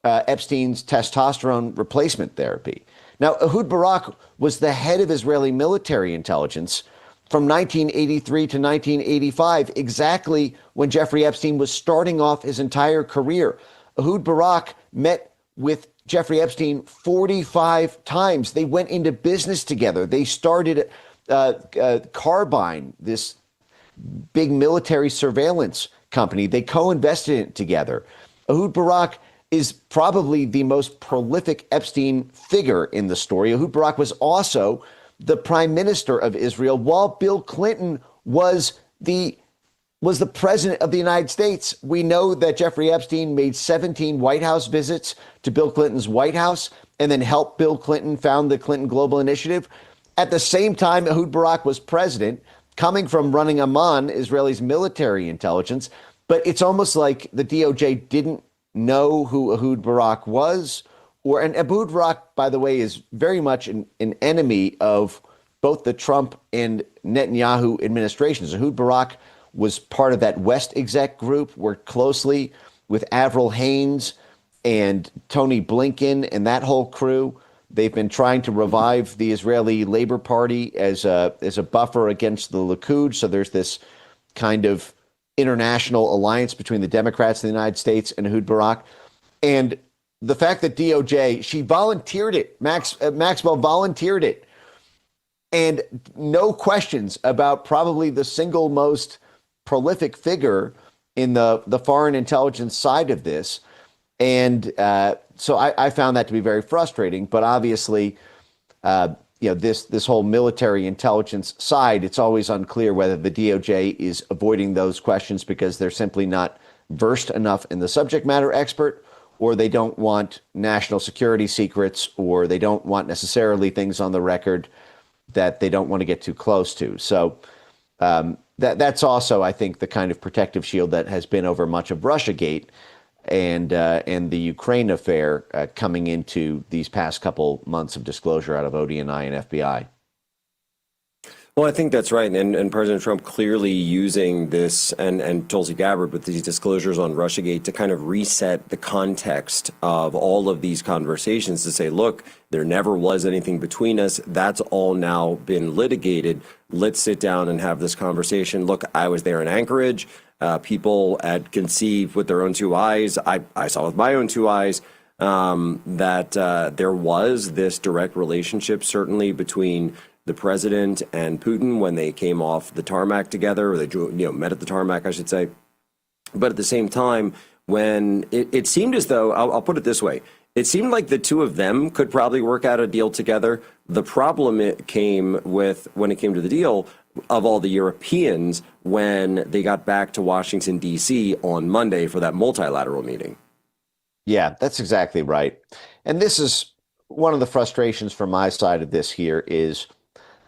Epstein's testosterone replacement therapy. Now, Ehud Barak was the head of Israeli military intelligence from 1983 to 1985, exactly when Jeffrey Epstein was starting off his entire career. Ehud Barak met with Jeffrey Epstein 45 times. They went into business together. They started Carbine, this big military surveillance company. They co-invested in it together. Ehud Barak is probably the most prolific Epstein figure in the story. Ehud Barak was also the prime minister of Israel while Bill Clinton was the president of the United States. We know that Jeffrey Epstein made 17 White House visits to Bill Clinton's White House and then helped Bill Clinton found the Clinton Global Initiative. At the same time, Ehud Barak was president, coming from running Amman, Israel's military intelligence. But it's almost like the DOJ didn't know who Ehud Barak was. And Ehud Barak, by the way, is very much an enemy of both the Trump and Netanyahu administrations. Ehud Barak was part of that West exec group, worked closely with Avril Haines and Tony Blinken and that whole crew. They've been trying to revive the Israeli Labor Party as a buffer against the Likud. So there's this kind of international alliance between the Democrats in the United States and Ehud Barak. And the fact that DOJ, she volunteered it. Maxwell volunteered it. And no questions about probably the single most prolific figure in the foreign intelligence side of this. And so I found that to be very frustrating. But obviously, this whole military intelligence side, it's always unclear whether the DOJ is avoiding those questions because they're simply not versed enough in the subject matter expert, or they don't want national security secrets, or they don't want necessarily things on the record that they don't want to get too close to. So that's also, I think, the kind of protective shield that has been over much of Russiagate and the Ukraine affair coming into these past couple months of disclosure out of ODNI and FBI. Well, I think that's right. And President Trump clearly using this and Tulsi Gabbard with these disclosures on Russiagate to kind of reset the context of all of these conversations to say, look, there never was anything between us. That's all now been litigated. Let's sit down and have this conversation. Look, I was there in Anchorage. People can see with their own two eyes. I saw with my own two eyes that there was this direct relationship, certainly between the president and Putin when they came off the tarmac together, or they met at the tarmac, I should say. But at the same time, when it seemed as though, I'll put it this way, it seemed like the two of them could probably work out a deal together. The problem when it came to the deal of all the Europeans when they got back to Washington, D.C. on Monday for that multilateral meeting. Yeah, that's exactly right. And this is one of the frustrations from my side of this here is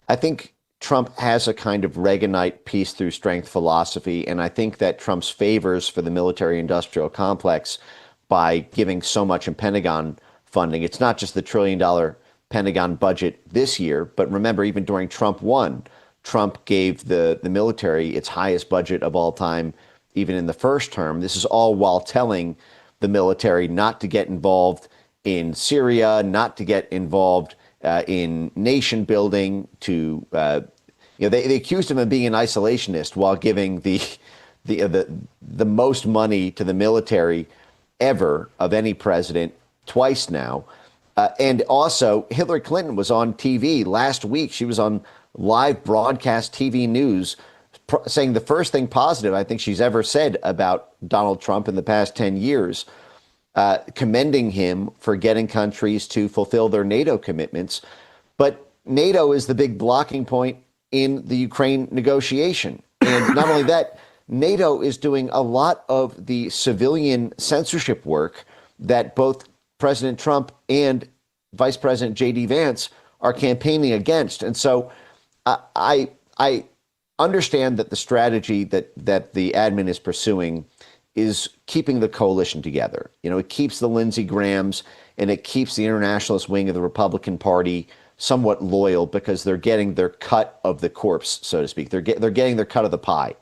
I think Trump has a kind of Reaganite peace through strength philosophy, and I think that Trump's favors for the military-industrial complex by giving so much in Pentagon funding. It's not just the $1 trillion Pentagon budget this year, but remember, even during Trump 1, Trump gave the military its highest budget of all time, even in the first term. This is all while telling the military not to get involved in Syria, not to get involved in nation building. They accused him of being an isolationist while giving the most money to the military ever of any president twice now. And also, Hillary Clinton was on TV last week. She was on live broadcast TV news saying the first thing positive I think she's ever said about Donald Trump in the past 10 years, commending him for getting countries to fulfill their NATO commitments. But NATO is the big blocking point in the Ukraine negotiation. And not only that, NATO is doing a lot of the civilian censorship work that both President Trump and Vice President J.D. Vance are campaigning against. And so I understand that the strategy that the admin is pursuing is keeping the coalition together. You know, it keeps the Lindsey Grahams and it keeps the internationalist wing of the Republican Party somewhat loyal because they're getting their cut of the corpse, so to speak. They're getting their cut of the pie.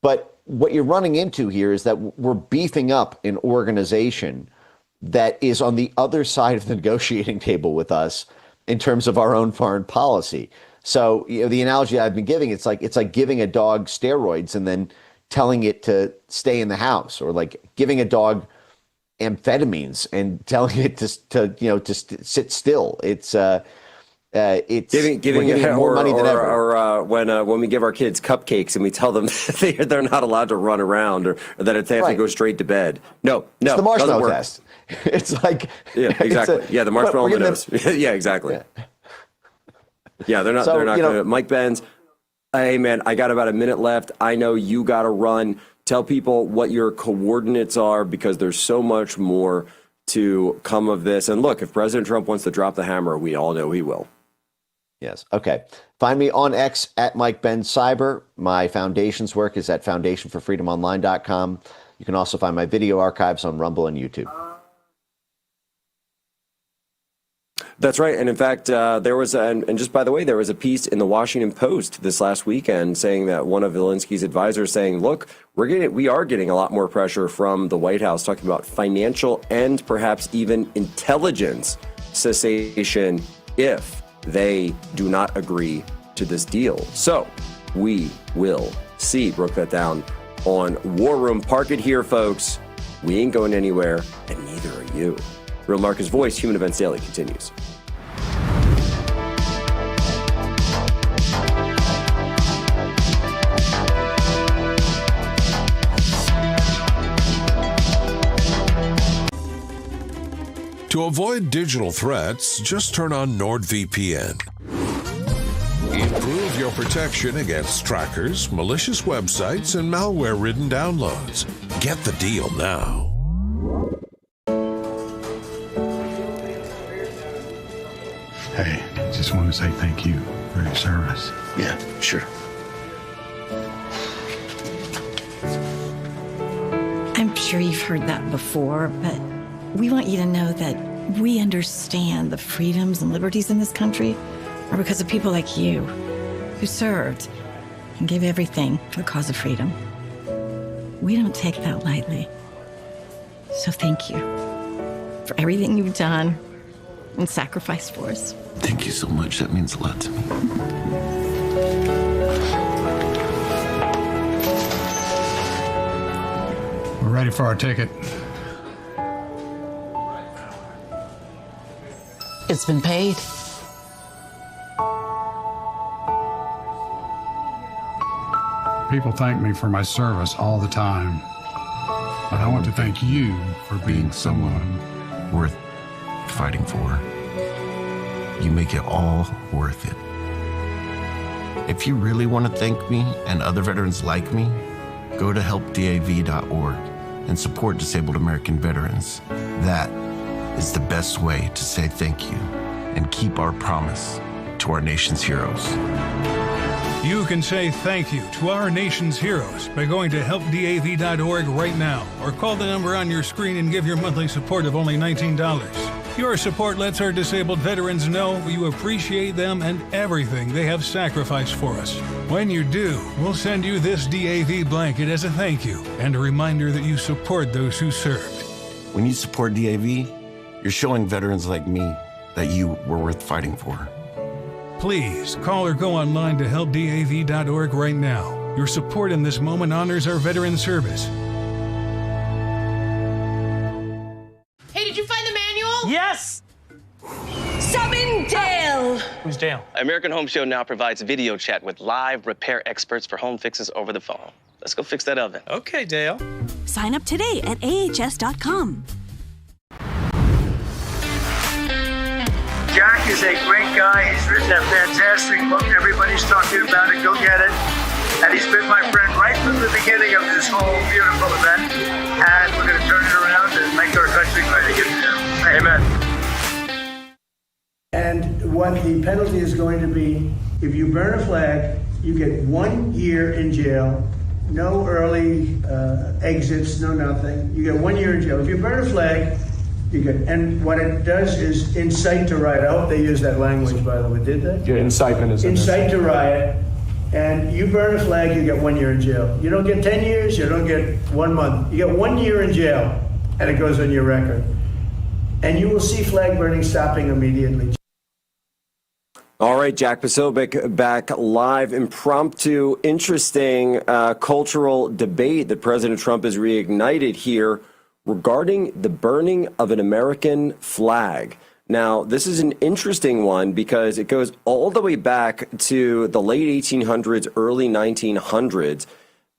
But what you're running into here is that we're beefing up an organization that is on the other side of the negotiating table with us in terms of our own foreign policy. So, you know, the analogy I've been giving, it's like giving a dog steroids and then telling it to stay in the house, or like giving a dog amphetamines and telling it to sit still. It's giving it more money than ever. Or when we give our kids cupcakes and we tell them they're not allowed to run around, or that they have to go straight to bed. No, it's the marshmallow test. It's like the marshmallow nose. Yeah, exactly. Yeah, they're not going to. Mike Benz, hey man, I got about a minute left. I know you got to run. Tell people what your coordinates are, because there's so much more to come of this. And look, if President Trump wants to drop the hammer, we all know he will. Yes. Okay. Find me on X at Mike Ben Cyber. My foundation's work is at foundationforfreedomonline.com. You can also find my video archives on Rumble and YouTube. That's right. And in fact, there was, and just by the way, there was a piece in the Washington Post this last weekend saying that one of Zelensky's advisors saying, look, we are getting a lot more pressure from the White House, talking about financial and perhaps even intelligence cessation if they do not agree to this deal. So we will see. Broke that down on War Room. Park it here, folks. We ain't going anywhere, and neither are you. Real Marcus Voice, Human Events Daily continues. To avoid digital threats, just turn on NordVPN. Improve your protection against trackers, malicious websites, and malware-ridden downloads. Get the deal now. Hey, just want to say thank you for your service. Yeah, sure. I'm sure you've heard that before, but we want you to know that we understand the freedoms and liberties in this country are because of people like you who served and gave everything for the cause of freedom. We don't take that lightly. So thank you for everything you've done and sacrificed for us. Thank you so much. That means a lot to me. We're ready for our ticket. It's been paid. People thank me for my service all the time. But I want to thank you for being someone worth fighting for. You make it all worth it. If you really want to thank me and other veterans like me, go to helpdav.org and support disabled American veterans. That is the best way to say thank you and keep our promise to our nation's heroes. You can say thank you to our nation's heroes by going to helpdav.org right now, or call the number on your screen and give your monthly support of only $19. Your support lets our disabled veterans know you appreciate them and everything they have sacrificed for us. When you do, we'll send you this DAV blanket as a thank you and a reminder that you support those who served. When you support DAV, you're showing veterans like me that you were worth fighting for. Please call or go online to helpdav.org right now. Your support in this moment honors our veteran service. Hey, did you find the manual? Yes! Summon Dale! Who's Dale? American Home Show now provides video chat with live repair experts for home fixes over the phone. Let's go fix that oven. Okay, Dale. Sign up today at ahs.com. Jack is a great guy. He's written a fantastic book. Everybody's talking about it. Go get it. And he's been my friend right from the beginning of this whole beautiful event. And we're going to turn it around and make our country great again. Amen. And what the penalty is going to be, if you burn a flag, you get 1 year in jail no early exits, no nothing. You get 1 year in jail. If you burn a flag, you get, and what it does is incite to riot. I hope they use that language, by the way. Did they? Yeah, incitement is incite to riot. And you burn a flag, you get 1 year in jail. You don't get 10 years, you don't get 1 month. You get 1 year in jail, and it goes on your record. And you will see flag burning stopping immediately. All right, Jack Posobiec back live. Impromptu, interesting cultural debate that President Trump has reignited here regarding the burning of an American flag. Now, this is an interesting one because it goes all the way back to the late 1800s, early 1900s,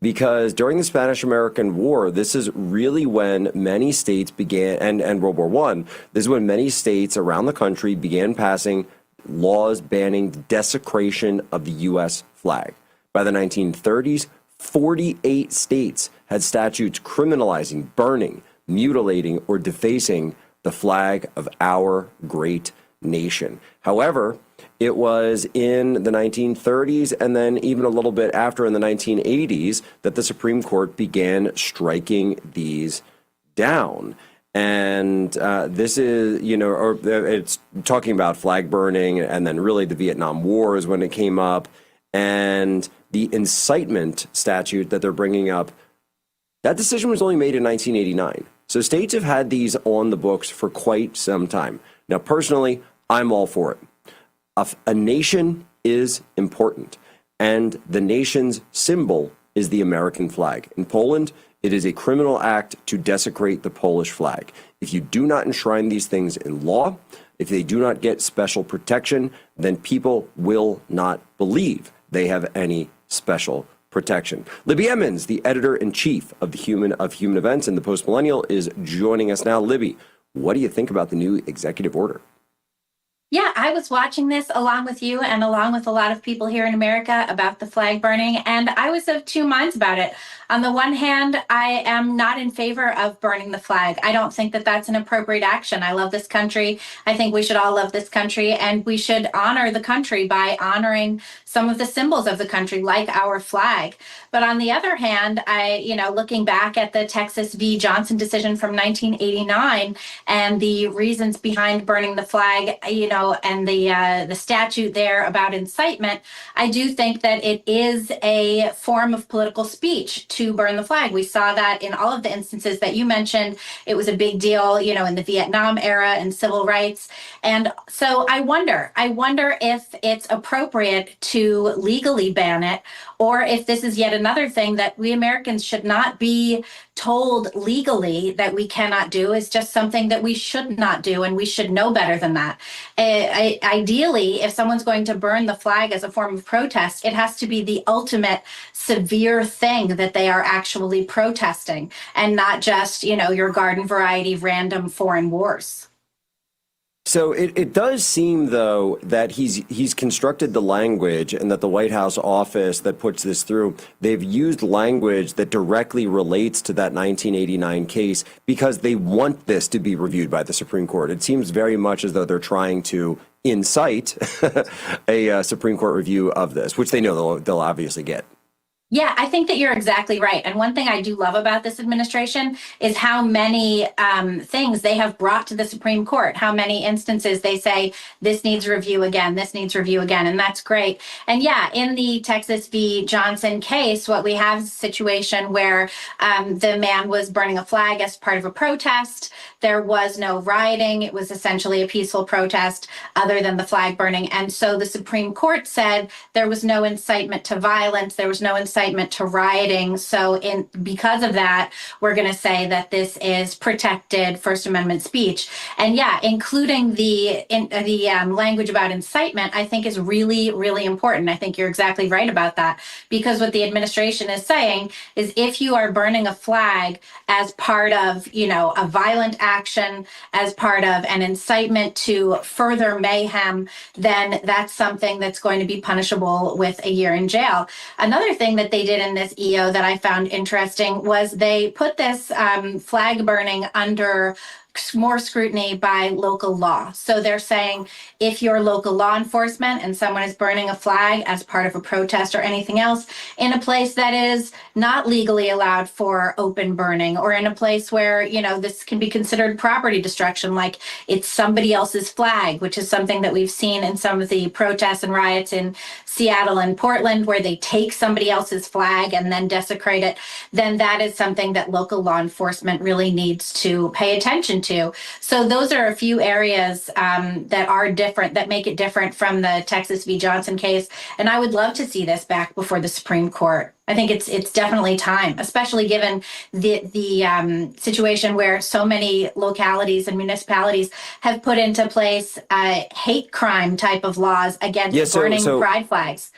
because during the Spanish-American War, this is really when many states began, and World War I, this is when many states around the country began passing laws banning the desecration of the U.S. flag. By the 1930s, 48 states had statutes criminalizing burning, mutilating, or defacing the flag of our great nation. However, it was in the 1930s and then even a little bit after in the 1980s that the Supreme Court began striking these down. And this is, it's talking about flag burning and then really the Vietnam War is when it came up. And the incitement statute that they're bringing up, that decision was only made in 1989. So states have had these on the books for quite some time. Now, personally, I'm all for it. A nation is important, and the nation's symbol is the American flag. In Poland, it is a criminal act to desecrate the Polish flag. If you do not enshrine these things in law, if they do not get special protection, then people will not believe they have any special protection. Libby Emmons, the editor-in-chief of Human Events and the Post Millennial, is joining us now. Libby, what do you think about the new executive order? Yeah, I was watching this along with you and along with a lot of people here in America about the flag burning, and I was of two minds about it. On the one hand, I am not in favor of burning the flag. I don't think that that's an appropriate action. I love this country. I think we should all love this country, and we should honor the country by honoring some of the symbols of the country, like our flag. But on the other hand, looking back at the Texas v. Johnson decision from 1989 and the reasons behind burning the flag, and the statute there about incitement, I do think that it is a form of political speech to burn the flag. We saw that in all of the instances that you mentioned. It was a big deal, in the Vietnam era and civil rights. And so I wonder if it's appropriate to legally ban it, or if this is yet another thing that we Americans should not be told legally that we cannot do. Is just something that we should not do, and we should know better than that. Ideally, if someone's going to burn the flag as a form of protest, it has to be the ultimate severe thing that they are actually protesting, and not just, your garden variety random foreign wars. So it does seem, though, that he's constructed the language, and that the White House office that puts this through, they've used language that directly relates to that 1989 case because they want this to be reviewed by the Supreme Court. It seems very much as though they're trying to incite a Supreme Court review of this, which they know they'll obviously get. Yeah, I think that you're exactly right. And one thing I do love about this administration is how many things they have brought to the Supreme Court, how many instances they say, this needs review again, this needs review again, and that's great. And yeah, in the Texas v. Johnson case, what we have is a situation where the man was burning a flag as part of a protest. There was no rioting. It was essentially a peaceful protest other than the flag burning. And so the Supreme Court said there was no incitement to violence, there was no incitement to rioting. So because of that, we're going to say that this is protected First Amendment speech. And yeah, including the language about incitement, I think is really, really important. I think you're exactly right about that, because what the administration is saying is if you are burning a flag as part of, a violent action, as part of an incitement to further mayhem, then that's something that's going to be punishable with a year in jail. Another thing that they did in this EO that I found interesting was they put this flag burning under more scrutiny by local law. So they're saying if you're local law enforcement and someone is burning a flag as part of a protest or anything else in a place that is not legally allowed for open burning, or in a place where, this can be considered property destruction, like it's somebody else's flag, which is something that we've seen in some of the protests and riots in Seattle and Portland, where they take somebody else's flag and then desecrate it, then that is something that local law enforcement really needs to pay attention to. So those are a few areas that are different, that make it different from the Texas v. Johnson case. And I would love to see this back before the Supreme Court. I think it's definitely time, especially given the situation where so many localities and municipalities have put into place hate crime type of laws against burning pride flags.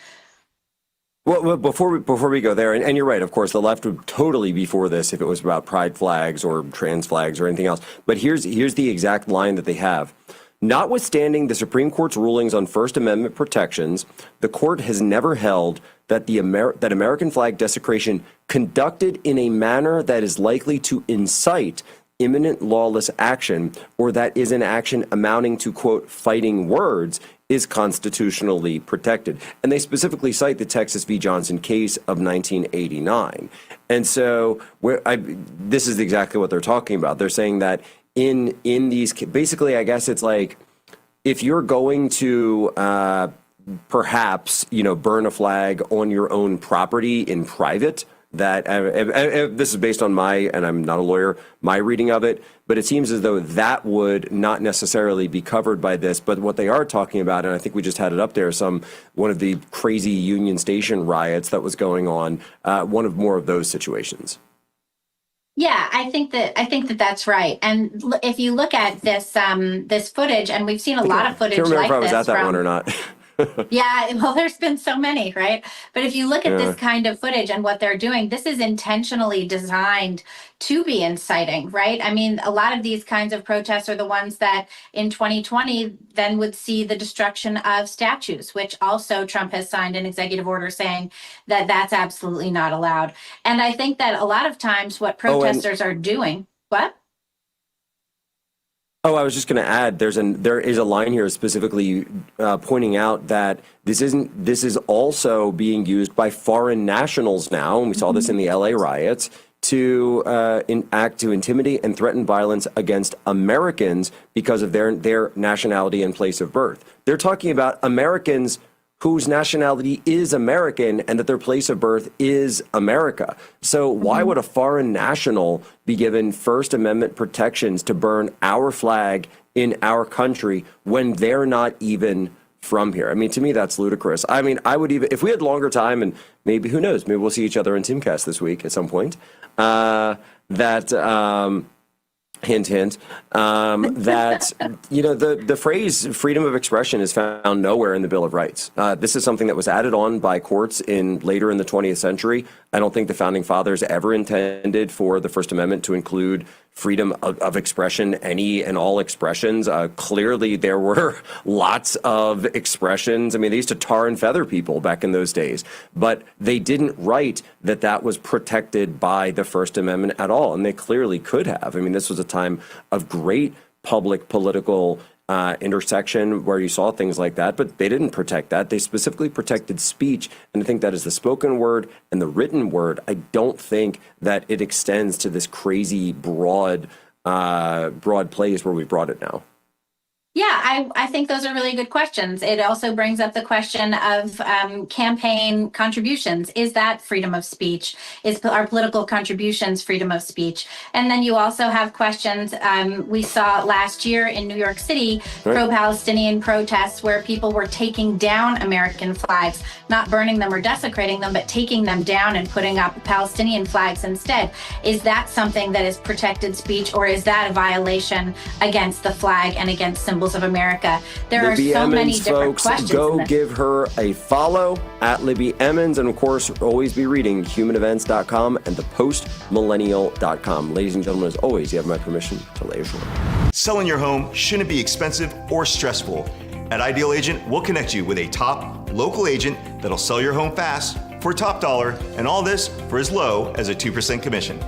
Well, before we go there, and you're right, of course, the left would totally be for this if it was about pride flags or trans flags or anything else. But here's the exact line that they have. Notwithstanding the Supreme Court's rulings on First Amendment protections, the court has never held that that American flag desecration conducted in a manner that is likely to incite imminent lawless action, or that is an action amounting to, quote, fighting words, is constitutionally protected. And they specifically cite the Texas v. Johnson case of 1989. And so this is exactly what they're talking about. They're saying that in these, basically, I guess it's like, if you're going to perhaps, burn a flag on your own property in private, that this is based on and I'm not a lawyer, my reading of it, but it seems as though that would not necessarily be covered by this. But what they are talking about, and I think we just had it up there, one of the crazy Union Station riots that was going on, more of those situations. Yeah, I think that that's right. And if you look at this this footage, and we've seen a lot of footage like this. I can't remember if I was at that one or not. Yeah, well, there's been so many, right? But if you look at this kind of footage and what they're doing, this is intentionally designed to be inciting, right? I mean, a lot of these kinds of protests are the ones that in 2020 then would see the destruction of statues, which also Trump has signed an executive order saying that that's absolutely not allowed. And I think that a lot of times what protesters are doing, what? Oh, I was just going to add, there is a line here specifically pointing out that this is also being used by foreign nationals now, and we saw this in the LA riots, to act to intimidate and threaten violence against Americans because of their nationality and place of birth. They're talking about Americans whose nationality is American and that their place of birth is America. So why would a foreign national be given First Amendment protections to burn our flag in our country when they're not even from here? I mean, to me, that's ludicrous. I mean, I would even, if we had longer time, and maybe, who knows, maybe we'll see each other in Timcast this week at some point, hint, hint, that, the phrase freedom of expression is found nowhere in the Bill of Rights. This is something that was added on by courts later in the 20th century. I don't think the founding fathers ever intended for the First Amendment to include freedom of expression, any and all expressions. Clearly, there were lots of expressions. I mean, they used to tar and feather people back in those days, but they didn't write that was protected by the First Amendment at all, and they clearly could have. I mean, this was a time of great public political intersection where you saw things like that, but they didn't protect that. They specifically protected speech, and I think that is the spoken word and the written word. I don't think that it extends to this crazy broad place where we brought it now. Yeah, I think those are really good questions. It also brings up the question of campaign contributions. Is that freedom of speech? Is our political contributions freedom of speech? And then you also have questions. We saw last year in New York City, pro-Palestinian protests where people were taking down American flags, not burning them or desecrating them, but taking them down and putting up Palestinian flags instead. Is that something that is protected speech, or is that a violation against the flag and against symbols of America? There Libby are so Emmons, many different folks, questions. Go give her a follow at Libby Emmons, and of course, always be reading humanevents.com and thepostmillennial.com. Ladies and gentlemen, as always, you have my permission to lay ashore. Selling your home shouldn't be expensive or stressful. At Ideal Agent, we'll connect you with a top local agent that'll sell your home fast for top dollar, and all this for as low as a 2% commission.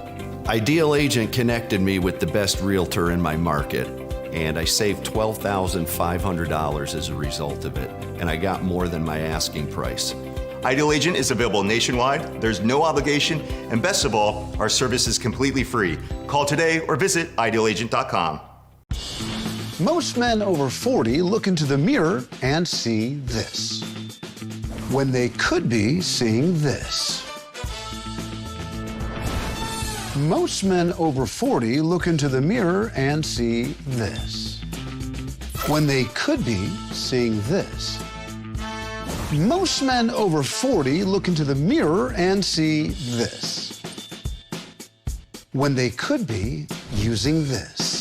Ideal Agent connected me with the best realtor in my market, and I saved $12,500 as a result of it, and I got more than my asking price. Ideal Agent is available nationwide, there's no obligation, and best of all, our service is completely free. Call today or visit idealagent.com. Most men over 40 look into the mirror and see this, when they could be seeing this. Most men over 40 look into the mirror and see this, when they could be seeing this. Most men over 40 look into the mirror and see this, when they could be using this.